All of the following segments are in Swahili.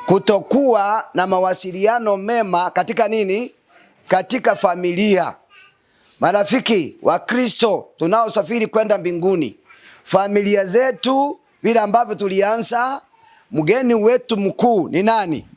kutokuwa na mawasiliano mema katika nini? Katika familia. Marafiki wa Kristo tunaosafiri kwenda mbinguni, familia zetu vile ambavyo tulianza, mgeni wetu mkuu ni nani?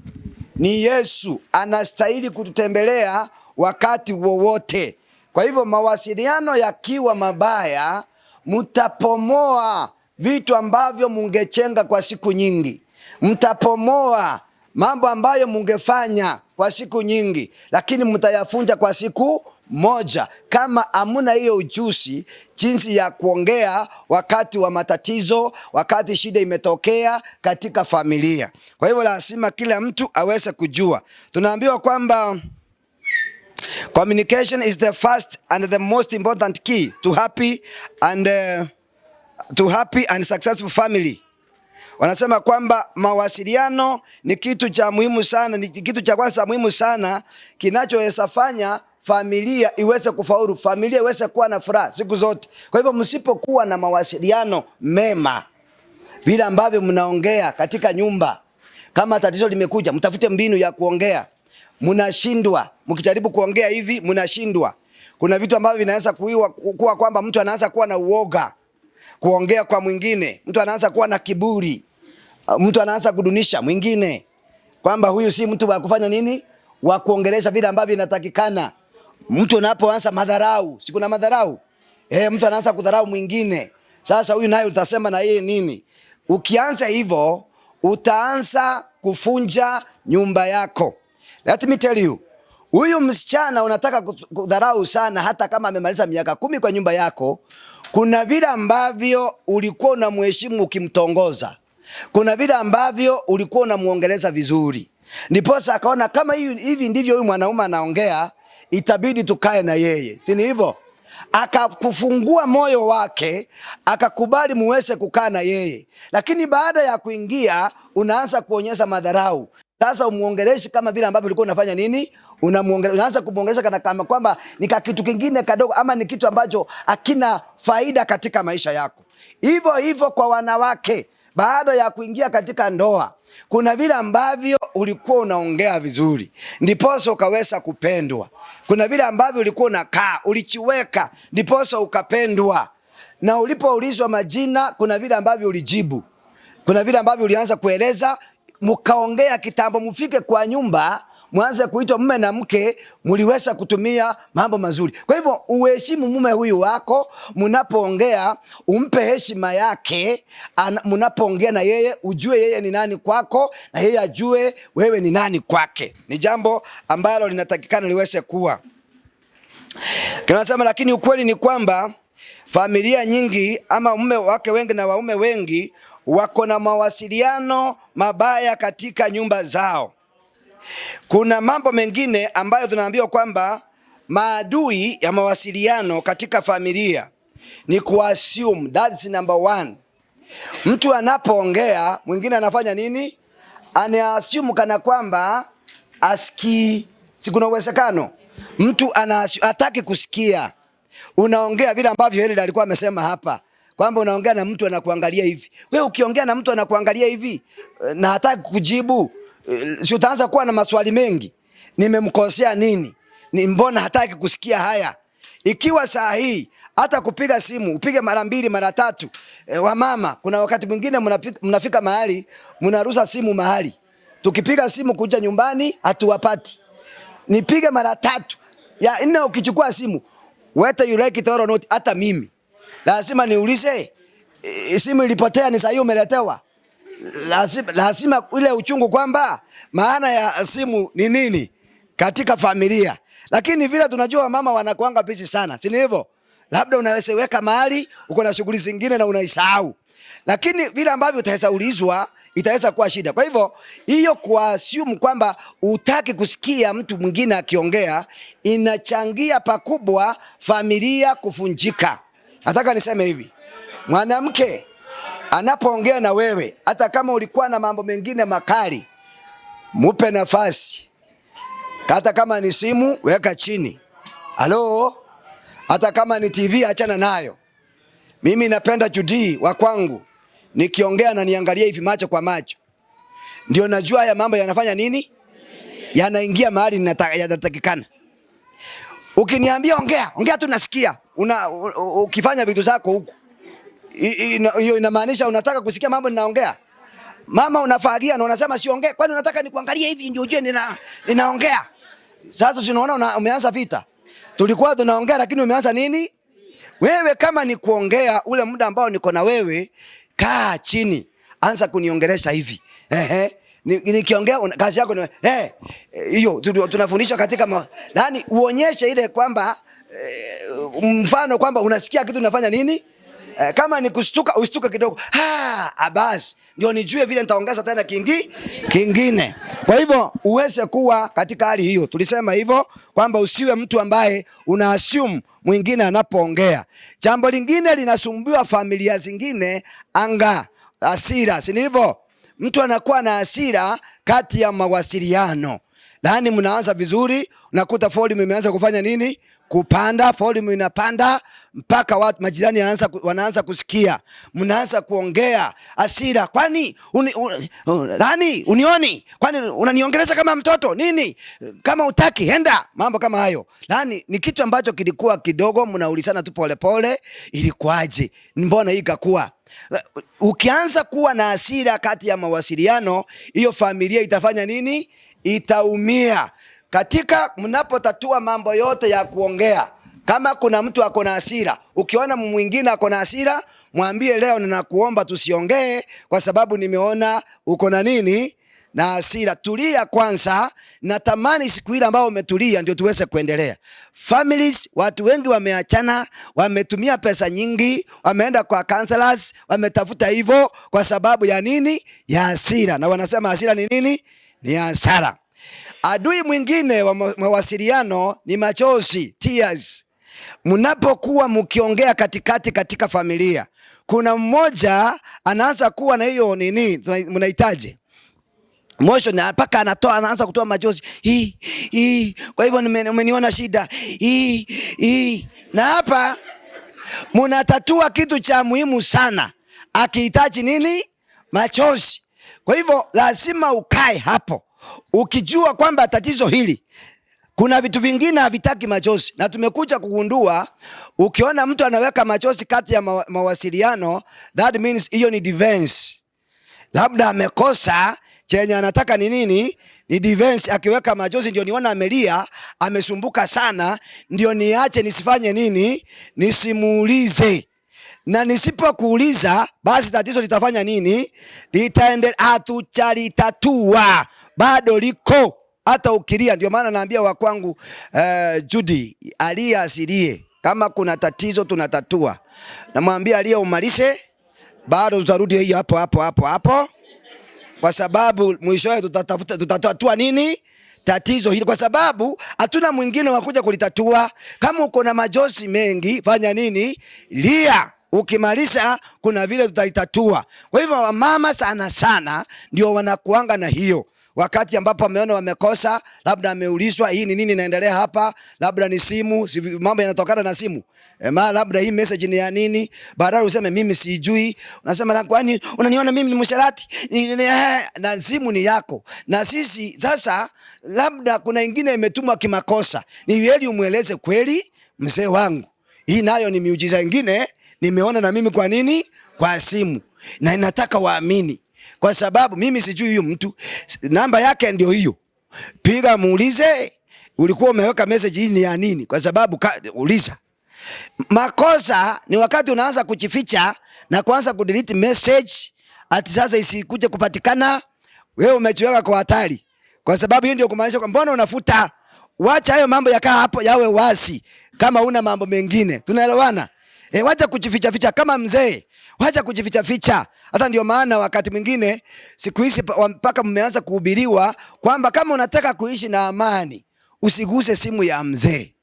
Ni Yesu. Anastahili kututembelea wakati wowote. Kwa hivyo mawasiliano yakiwa mabaya, mtapomoa vitu ambavyo mungechenga kwa siku nyingi. Mtapomoa mambo ambayo mungefanya kwa siku nyingi, lakini mtayafunja kwa siku moja, kama hamuna hiyo ujuzi jinsi ya kuongea wakati wa matatizo, wakati shida imetokea katika familia. Kwa hivyo lazima kila mtu aweze kujua. Tunaambiwa kwamba communication is the first and the most important key to happy and successful family. Wanasema kwamba mawasiliano ni kitu cha muhimu sana, ni kitu cha kwanza muhimu sana kinachoweza fanya familia iweze kufaulu, familia iweze kuwa na furaha siku zote. Kwa hivyo msipokuwa na mawasiliano mema, vile ambavyo mnaongea katika nyumba, kama tatizo limekuja, mtafute mbinu ya kuongea. Mnashindwa, mkijaribu kuongea hivi mnashindwa. Kuna vitu ambavyo vinaweza kuwa kwamba mtu anaanza kuwa na uoga kuongea kwa mwingine, mtu anaanza kuwa na kiburi, mtu anaanza kudunisha mwingine, kwamba huyu si mtu wa kufanya nini, wa kuongelesha vile ambavyo inatakikana. Mtu anapoanza madharau, si kuna madharau? Mtu anaanza kudharau mwingine. Sasa huyu naye utasema na yeye nini? Ukianza hivyo, utaanza kufunja nyumba yako. Let me tell you, huyu msichana unataka kudharau sana, hata kama amemaliza miaka 10 kwa nyumba yako, kuna vile ambavyo ulikuwa unamheshimu ukimtongoza. Kuna vile ambavyo ulikuwa unamuongeleza vizuri. Ndiposa akaona kama hivi ndivyo huyu mwanaume anaongea, itabidi tukae na yeye. Si ni hivyo? Akakufungua moyo wake, akakubali muweze kukaa na yeye. Lakini baada ya kuingia, unaanza kuonyesha madharau. Sasa umuongeleshi kama vile ambavyo ulikuwa unafanya nini? Unaanza kumuongelesha kama kwamba ni kitu kingine kadogo, ama ni kitu ambacho hakina faida katika maisha yako. Hivyo hivyo kwa wanawake, baada ya kuingia katika ndoa, kuna vile ambavyo ulikuwa unaongea vizuri, ndiposa ukaweza kupendwa. Kuna vile ambavyo ulikuwa unakaa, ulichiweka, ndiposa ukapendwa. Na ulipoulizwa majina, kuna vile ambavyo ulijibu. Kuna vile ambavyo ulianza kueleza, mkaongea kitambo, mfike kwa nyumba, mwanze kuitwa mume na mke, mliweza kutumia mambo mazuri. Kwa hivyo uheshimu mume huyu wako, mnapoongea umpe heshima yake, mnapoongea na yeye ujue yeye ni nani kwako na yeye ajue wewe ni nani kwake. Ni jambo ambalo linatakikana liweze kuwa. Tunasema lakini ukweli ni kwamba familia nyingi ama mume wake wengi na waume wengi wako na mawasiliano mabaya katika nyumba zao. Kuna mambo mengine ambayo tunaambiwa kwamba maadui ya mawasiliano katika familia ni kuassume. That's number 1. Mtu anapoongea, mwingine anafanya nini? Anaassume kana kwamba asikii. Si kuna uwezekano mtu hataki kusikia. Unaongea vile ambavyo yeye alikuwa amesema hapa, kwamba unaongea na mtu anakuangalia hivi. Wewe ukiongea na mtu anakuangalia hivi na hataki kujibu, si utaanza kuwa na maswali mengi. Nimemkosea nini? Ni mbona hataki kusikia haya? Ikiwa saa hii hata kupiga simu upige mara 2 mara 3, wa mama, kuna wakati mwingine mnafika mahali mnaruhusa simu mahali. Tukipiga simu kuja nyumbani hatuwapati. Nipige mara 3. Ya 4 ukichukua simu, whether you like it or not, hata mimi lazima niulize, simu ilipotea ni saa hiyo umeletewa? Lazima ile uchungu kwamba maana ya simu ni nini katika familia. Lakini vile tunajua mama wanakuanga busy sana, si hivyo? Labda unaweza weka mahali, uko na shughuli zingine na unaisahau. Lakini vile ambavyo utaweza ulizwa, itaweza kuwa shida. Kwa hivyo, hiyo kuassume kwamba utaki kusikia mtu mwingine akiongea, inachangia pakubwa familia kufunjika. Nataka niseme hivi, mwanamke anapoongea na wewe, hata kama ulikuwa na mambo mengine makali, mupe nafasi. Hata kama ni simu, weka chini. Halo? Hata kama ni TV, achana nayo. Mimi napenda Judy wa kwangu, nikiongea na niangalia hivi macho kwa macho. ndio najua haya mambo yanafanya nini, yanaingia mahali yanatakikana. Ukiniambia ongea tu nasikia. Ukifanya vitu zako huku, hiyo inamaanisha unataka kusikia mambo ninaongea. Mama unafagia na unasema siongee, kwani unataka nikuangalie hivi ndio ujue ninaongea? Sasa tunaona umeanza vita. Tulikuwa tunaongea lakini umeanza nini? Wewe kama ni kuongea ule muda ambao niko na wewe, kaa chini, anza kuniongelesha hivi. Nikiongea kazi yako ni hiyo. Tunafundishwa katika yani uonyeshe ile kwamba mfano kwamba unasikia kitu unafanya nini. Kama ni kustuka ustuka kidogo. Basi ndio nijue vile nitaongeza tena kingine. Kwa hivyo uweze kuwa katika hali hiyo. Tulisema hivyo kwamba usiwe mtu ambaye una assume mwingine anapoongea. Jambo lingine linasumbua familia zingine, hasira, si hivyo? Mtu anakuwa na hasira kati ya mawasiliano. Yaani mnaanza vizuri, unakuta volume imeanza kufanya nini? Kupanda, volume inapanda mpaka watu majirani wanaanza kusikia. Mnaanza kuongea hasira, kwani unioni? Kwani unaniongeleza kama mtoto? Nini? Kama utaki henda, mambo kama hayo. Yaani ni kitu ambacho kilikuwa kidogo, mnaulizana tu pole pole, ilikuaje? Mbona hii ikakuwa? Ukianza kuwa na hasira kati ya mawasiliano, hiyo familia itafanya nini? Itaumia. Katika mnapotatua mambo yote ya kuongea, kama kuna mtu ako na hasira, ukiona mwingine ako na hasira, mwambie leo ninakuomba tusiongee kwa sababu nimeona uko na nini? Na hasira. Tulia kwanza, natamani siku ile ambao umetulia ndio tuweze kuendelea. Families, watu wengi wameachana, wametumia pesa nyingi, wameenda kwa counselors, wametafuta hivyo kwa sababu ya nini? Ya hasira. Na wanasema hasira ni nini? Ni hasara. Adui mwingine wa mawasiliano ni machozi, tears. Mnapokuwa mkiongea katika familia, kuna mmoja anaanza kuwa na hiyo nini mnahitaji emotion, mpaka anaanza kutoa machozi. Kwa hivyo umeniona shida. Na hapa mnatatua kitu cha muhimu sana, akihitaji nini? Machozi. Kwa hivyo lazima ukae hapo ukijua kwamba tatizo hili, kuna vitu vingine havitaki machozi. Na tumekuja kugundua, ukiona mtu anaweka machozi kati ya mawasiliano, that means hiyo ni defense. Labda amekosa chenye anataka ni nini? Ni defense. Akiweka machozi ndio niona amelia, amesumbuka sana, ndio niache nisifanye nini? Nisimuulize. Na nisipokuuliza basi tatizo litafanya nini? Litaendelea, hatujalitatua, bado liko hata ukilia. Ndio maana naambia wa kwangu Judy, alia asilie. Kama kuna tatizo tunatatua, namwambia alia umalize, bado tutarudi hiyo hapo. Kwa sababu mwishowe tutatatua nini? Tatizo hili, kwa sababu hatuna mwingine wa kuja kulitatua. Kama uko na machozi mengi, fanya nini? Lia. Ukimaliza kuna vile tutalitatua. Kwa hivyo mama sana ndio wanakuanga na hiyo. Wakati ambapo ameona wamekosa, labda ameulizwa hii ni nini inaendelea hapa, labda ni simu, mambo yanatokana na simu. Labda hii message ni ya nini? Baadaye useme mimi sijui. Unasema kwani unaniona mimi ni msharati? Na simu ni yako. Na sisi sasa labda kuna ingine imetumwa kimakosa. Ni heri umueleze kweli, mzee wangu, hii nayo ni miujiza ingine nimeona na mimi. Kwa nini? Kwa simu. Na inataka waamini, kwa sababu mimi sijui huyu mtu, namba yake ndio hiyo. Piga muulize, ulikuwa umeweka message hii ni ya nini? Kwa sababu uliza. Makosa ni wakati unaanza kujificha na kuanza kudelete message, ati sasa isikuje kupatikana, wewe umejiweka kwa hatari. Kwa sababu hiyo ndio kumaanisha kwa mbona unafuta. Wacha hayo mambo yakaa hapo, yawe wasi kama una mambo mengine. Tunaelewana? Wacha kujificha kama mzee. Wacha kujificha. Hata ndio maana wakati mwingine siku hizi mpaka mmeanza kuhubiriwa kwamba kama unataka kuishi na amani, usiguse simu ya mzee.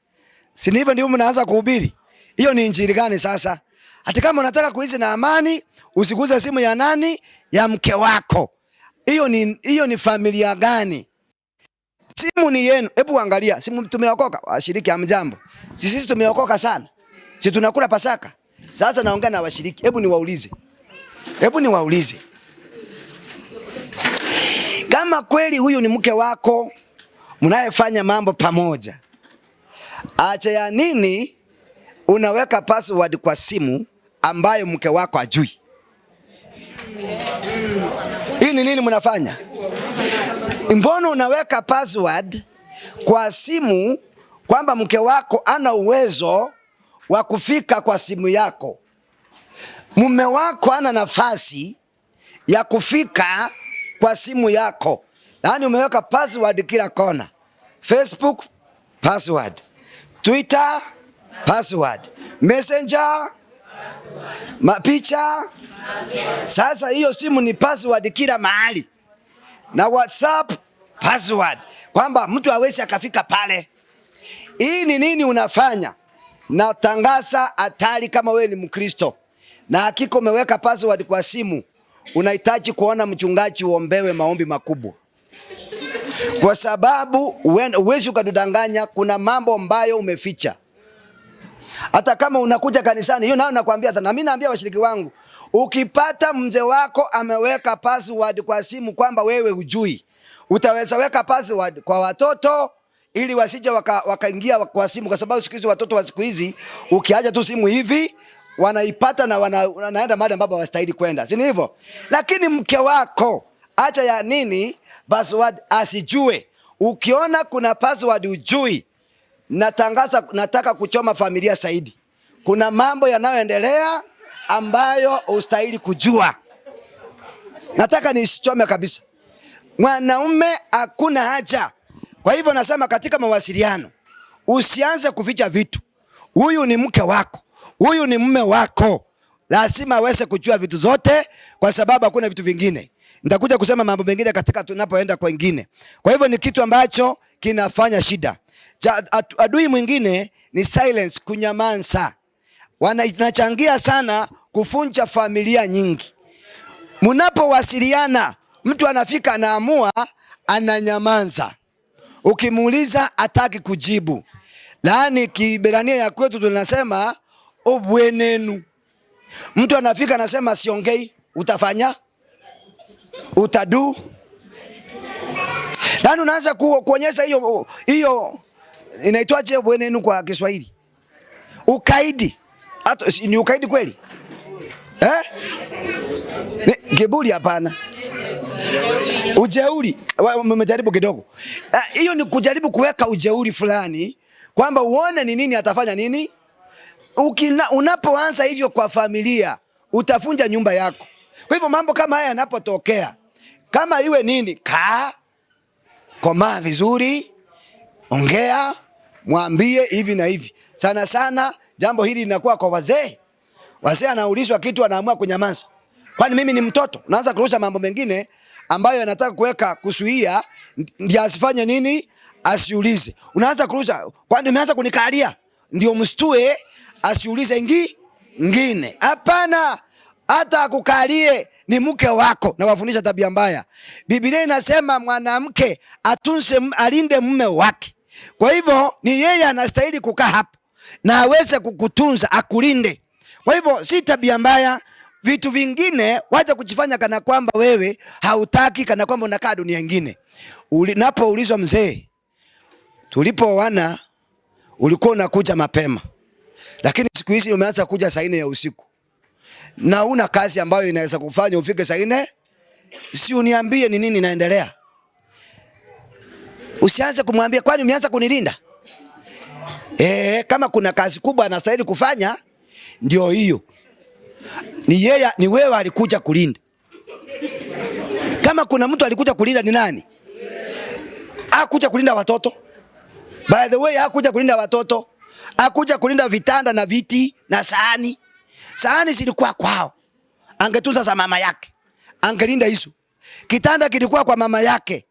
Si ndivyo ndio mnaanza kuhubiri? Hiyo ni injili gani sasa? Hata kama unataka kuishi na amani, usiguse simu ya nani? Ya mke wako. Hiyo ni familia gani? Simu ni yenu. Hebu angalia, simu tumeokoka. Washiriki hamjambo. Sisi tumeokoka sana. Si tunakula Pasaka. Sasa naongea na washiriki. Hebu niwaulize. Kama kweli huyu ni mke wako, mnayefanya mambo pamoja, acha ya nini unaweka password kwa simu ambayo mke wako hajui? Hii ni nini mnafanya? Mbona unaweka password kwa simu kwamba mke wako ana uwezo wa kufika kwa simu yako? Mume wako ana nafasi ya kufika kwa simu yako. Yaani umeweka password kila kona. Facebook password, Twitter password, Messenger mapicha. Sasa hiyo simu ni password kila mahali. Na WhatsApp password, kwamba mtu hawezi akafika pale. Hii ni nini unafanya? Natangaza hatari kama wewe ni Mkristo na hakika umeweka password kwa simu, unahitaji kuona mchungaji uombewe maombi makubwa. Kwa sababu uwezi ukadanganya, kuna mambo ambayo umeficha. Hata kama unakuja kanisani, hiyo nao nakwambia, na mimi naambia washiriki wangu, ukipata mzee wako ameweka password kwa simu kwamba wewe hujui, utaweza weka password kwa watoto ili wasije wakaingia kwa simu, kwa sababu siku hizi watoto wa siku hizi ukiacha tu simu hivi wanaipata na wanaenda mahali ambapo hawastahili kwenda, si hivyo? Lakini mke wako acha ya nini password asijue. Ukiona kuna password ujui, natangaza, nataka kuchoma familia zaidi. Kuna mambo yanayoendelea ambayo ustahili kujua. Nataka nisichome kabisa. Mwanaume hakuna haja. Kwa hivyo nasema katika mawasiliano, usianze kuficha vitu. Huyu ni mke wako, huyu ni mume wako, lazima aweze kujua vitu zote, kwa sababu hakuna vitu vingine. Nitakuja kusema mambo mengine katika tunapoenda kwa wengine. Kwa hivyo ni kitu ambacho kinafanya shida. Adui mwingine ni silence, kunyamaza. Wanachangia sana kufunja familia nyingi. Mnapowasiliana, mtu anafika anaamua ananyamaza. Ukimuuliza hataki kujibu. Yaani Kiibrania ya kwetu tunasema obwenenu. Mtu anafika anasema siongei, utafanya? Utadu? Yaani unaanza kuonyesha hiyo inaitwaje obwenenu kwa Kiswahili? Ukaidi. Hata ni ukaidi kweli? Kiburi hapana. Ujeuri. Umejaribu kidogo. Hiyo ni kujaribu kuweka ujeuri fulani kwamba uone ni nini atafanya nini. Unapoanza hivyo kwa familia, utafunja nyumba yako. Kwa hivyo mambo kama haya yanapotokea, kama iwe nini, komaa vizuri, ongea, mwambie hivi na hivi. Sana sana jambo hili linakuwa kwa wazee. Wazee anaulizwa kitu anaamua kunyamaza. Kwani mimi ni mtoto? Naanza kurusha mambo mengine ambayo anataka kuweka kusuia ndio asifanye nini? Asiulize. Unaanza kurusha, kwani umeanza kunikalia? Ndio mstue asiulize ngine. Hapana, hata akukalie ni mke wako na wafundisha tabia mbaya. Biblia inasema mwanamke alinde mume wake. Kwa hivyo ni yeye anastahili kukaa hapo na aweze kukutunza, akulinde. Kwa hivyo si tabia mbaya. Vitu vingine wacha kujifanya kana kwamba wewe hautaki, kana kwamba unakaa dunia nyingine. Unapoulizwa, mzee, tulipooana ulikuwa unakuja mapema, lakini siku hizi umeanza kuja saa 4 ya usiku na una kazi ambayo inaweza kufanya ufike saa 4, si uniambie ni nini inaendelea? Usianze kumwambia kwani umeanza kunilinda. Kama kuna kazi kubwa anastahili kufanya, ndio hiyo. Ni wewe alikuja kulinda. Kama kuna mtu alikuja kulinda ni nani? Hakuja kulinda watoto. By the way, hakuja kulinda watoto. Hakuja kulinda vitanda na viti na sahani. Sahani zilikuwa kwao, angetunza za mama yake, angelinda hizo. Kitanda kilikuwa kwa mama yake,